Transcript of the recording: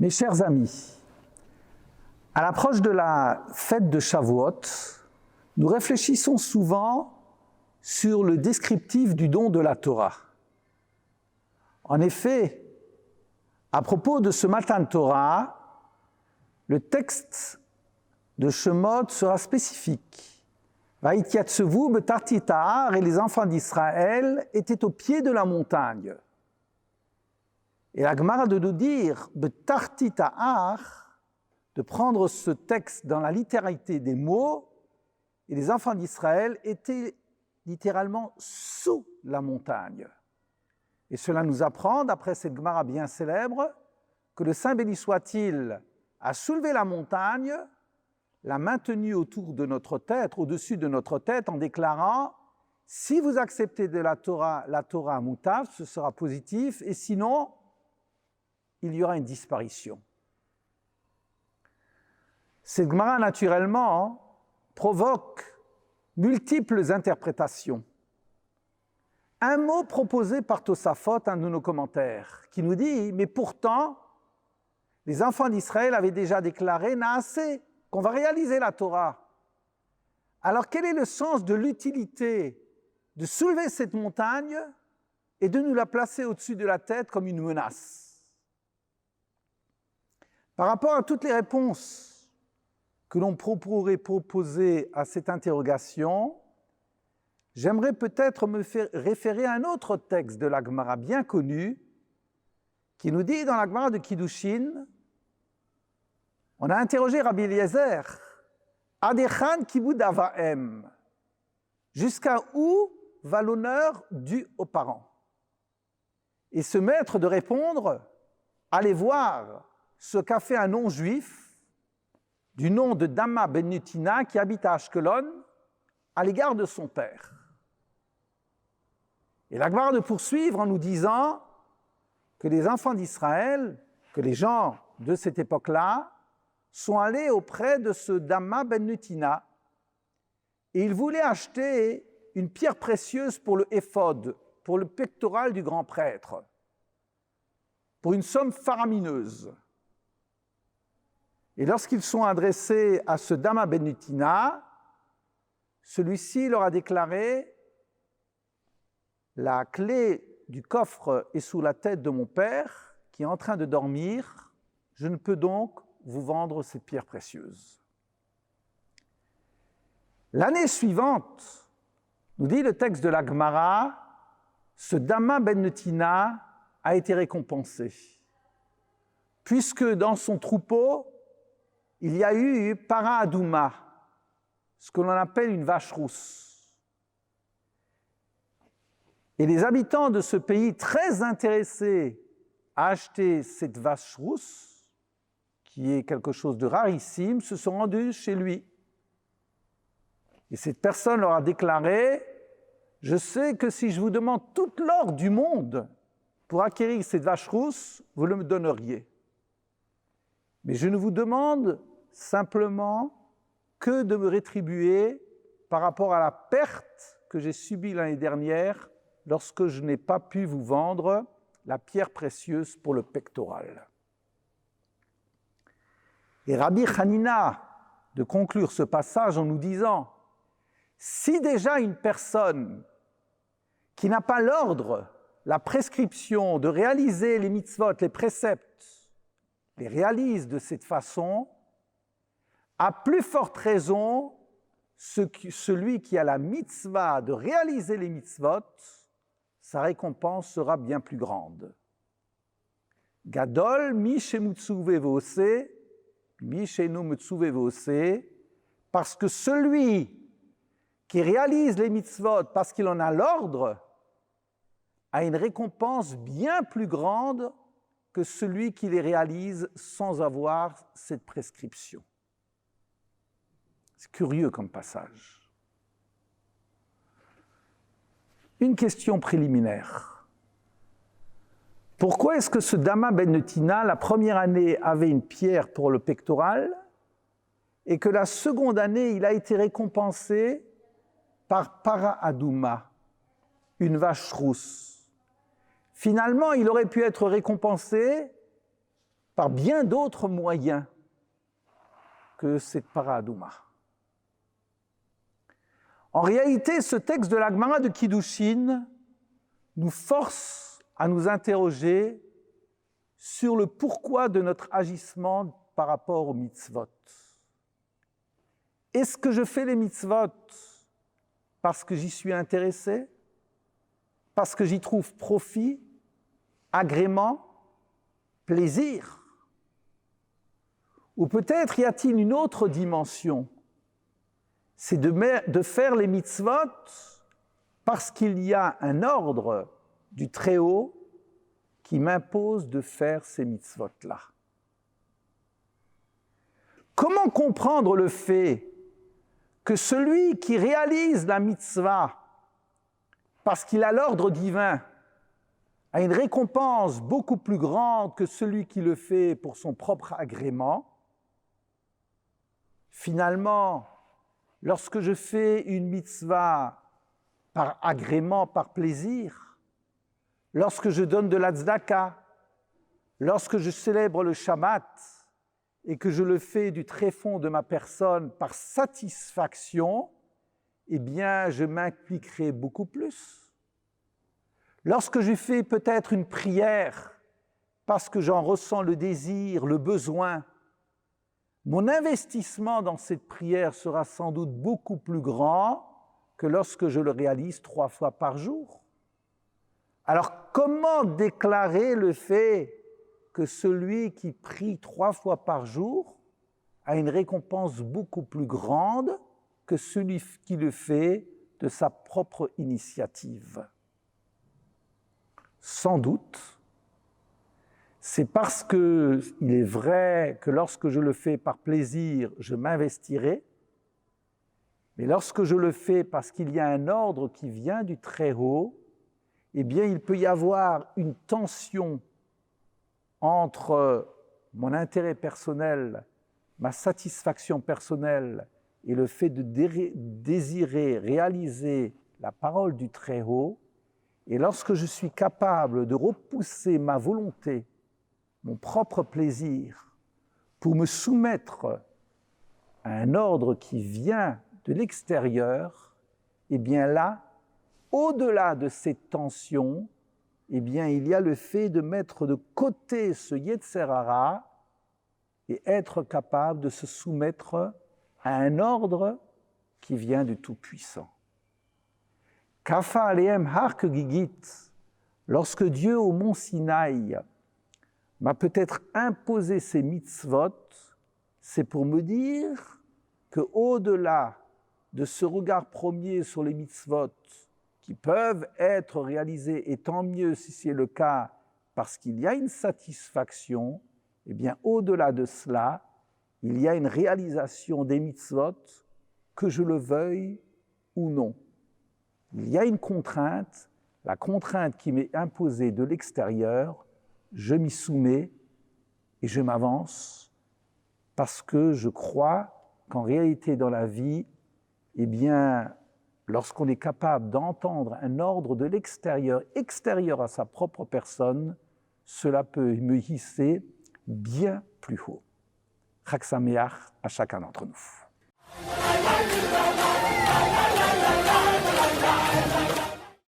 Mes chers amis, à l'approche de la fête de Shavuot, nous réfléchissons souvent sur le descriptif du don de la Torah. En effet, à propos de ce Matan Torah, le texte de Shemot sera spécifique. Vaïtiatsevu betartit ha'ar, et les enfants d'Israël étaient au pied de la montagne. Et la Gemara de nous dire betartit ha'ar, de prendre ce texte dans la littéralité des mots, et les enfants d'Israël étaient littéralement sous la montagne. Et cela nous apprend, d'après cette Gemara bien célèbre, que le Saint béni soit-il a soulevé la montagne, l'a maintenue autour de notre tête, au-dessus de notre tête, en déclarant « Si vous acceptez de la Torah moutav, ce sera positif, et sinon, il y aura une disparition. » Cette Gemara, naturellement, provoque multiples interprétations. Un mot proposé par Tosafot, un de nos commentaires, qui nous dit « Mais pourtant, les enfants d'Israël avaient déjà déclaré « Naaseh », qu'on va réaliser la Torah. Alors quel est le sens de l'utilité de soulever cette montagne et de nous la placer au-dessus de la tête comme une menace? Par rapport à toutes les réponses que l'on pourrait proposer à cette interrogation, j'aimerais peut-être me faire référer à un autre texte de la Gemara bien connu, qui nous dit dans la Gemara de Kiddushin, on a interrogé Rabbi Eliezer, Adechan kibud avahem, jusqu'à où va l'honneur dû aux parents? Et ce maître de répondre, allez voir ce qu'a fait un non-juif du nom de Dama ben Netina qui habite à Ashkelon à l'égard de son père. Et la Gemara de poursuivre en nous disant que les enfants d'Israël, que les gens de cette époque-là, sont allés auprès de ce Dama ben Netina et ils voulaient acheter une pierre précieuse pour le éphod, pour le pectoral du grand prêtre, pour une somme faramineuse. Et lorsqu'ils sont adressés à ce Dama ben Netina, celui-ci leur a déclaré « La clé du coffre est sous la tête de mon père qui est en train de dormir, je ne peux donc vous vendre cette pierre précieuse. » L'année suivante, nous dit le texte de la Gemara, ce Dama ben Netina a été récompensé, puisque dans son troupeau, il y a eu para adouma, ce que l'on appelle une vache rousse. Et les habitants de ce pays, très intéressés à acheter cette vache rousse, qui est quelque chose de rarissime, se sont rendus chez lui. Et cette personne leur a déclaré « Je sais que si je vous demande toute l'or du monde pour acquérir cette vache rousse, vous le me donneriez. Mais je ne vous demande simplement que de me rétribuer par rapport à la perte que j'ai subie l'année dernière lorsque je n'ai pas pu vous vendre la pierre précieuse pour le pectoral. » Et Rabbi Hanina de conclure ce passage en nous disant « Si déjà une personne qui n'a pas l'ordre, la prescription de réaliser les mitzvot, les préceptes, les réalise de cette façon, à plus forte raison, celui qui a la mitzvah de réaliser les mitzvot, sa récompense sera bien plus grande. Gadol mi shemutsuve vose, parce que celui qui réalise les mitzvot parce qu'il en a l'ordre a une récompense bien plus grande que celui qui les réalise sans avoir cette prescription. C'est curieux comme passage. Une question préliminaire. Pourquoi est-ce que ce Dama ben Netina, la première année, avait une pierre pour le pectoral et que la seconde année, il a été récompensé par para adouma, une vache rousse? Finalement, il aurait pu être récompensé par bien d'autres moyens que cette paradouma. En réalité, ce texte de la Gemara de Kiddushin nous force à nous interroger sur le pourquoi de notre agissement par rapport aux mitzvot. Est-ce que je fais les mitzvot parce que j'y suis intéressé, parce que j'y trouve profit, agrément, plaisir? Ou peut-être y a-t-il une autre dimension, c'est de faire les mitzvot parce qu'il y a un ordre du Très-Haut qui m'impose de faire ces mitzvot-là. Comment comprendre le fait que celui qui réalise la mitzvah parce qu'il a l'ordre divin a une récompense beaucoup plus grande que celui qui le fait pour son propre agrément? Finalement, lorsque je fais une mitzvah par agrément, par plaisir, lorsque je donne de la tzedaka, lorsque je célèbre le Shabbat et que je le fais du tréfond de ma personne par satisfaction, eh bien, je m'impliquerai beaucoup plus. Lorsque je fais peut-être une prière parce que j'en ressens le désir, le besoin, mon investissement dans cette prière sera sans doute beaucoup plus grand que lorsque je le réalise 3 fois par jour. Alors, comment déclarer le fait que celui qui prie 3 fois par jour a une récompense beaucoup plus grande que celui qui le fait de sa propre initiative? Sans doute, c'est parce qu'il est vrai que lorsque je le fais par plaisir, je m'investirai, mais lorsque je le fais parce qu'il y a un ordre qui vient du Très-Haut, eh bien, il peut y avoir une tension entre mon intérêt personnel, ma satisfaction personnelle et le fait de désirer réaliser la parole du Très-Haut. Et lorsque je suis capable de repousser ma volonté, mon propre plaisir, pour me soumettre à un ordre qui vient de l'extérieur, eh bien là, au-delà de cette tension, eh bien il y a le fait de mettre de côté ce Yetzer Hara et être capable de se soumettre à un ordre qui vient du Tout-Puissant. Kafa alehem har kegigit, lorsque Dieu au mont Sinaï m'a peut-être imposé ces mitzvot, c'est pour me dire qu'au-delà de ce regard premier sur les mitzvot, qui peuvent être réalisés, et tant mieux si c'est le cas, parce qu'il y a une satisfaction, eh bien au-delà de cela, il y a une réalisation des mitzvot, que je le veuille ou non. Il y a une contrainte, la contrainte qui m'est imposée de l'extérieur, je m'y soumets et je m'avance parce que je crois qu'en réalité dans la vie, eh bien, lorsqu'on est capable d'entendre un ordre de l'extérieur, extérieur à sa propre personne, cela peut me hisser bien plus haut. Chag Sameach à chacun d'entre nous.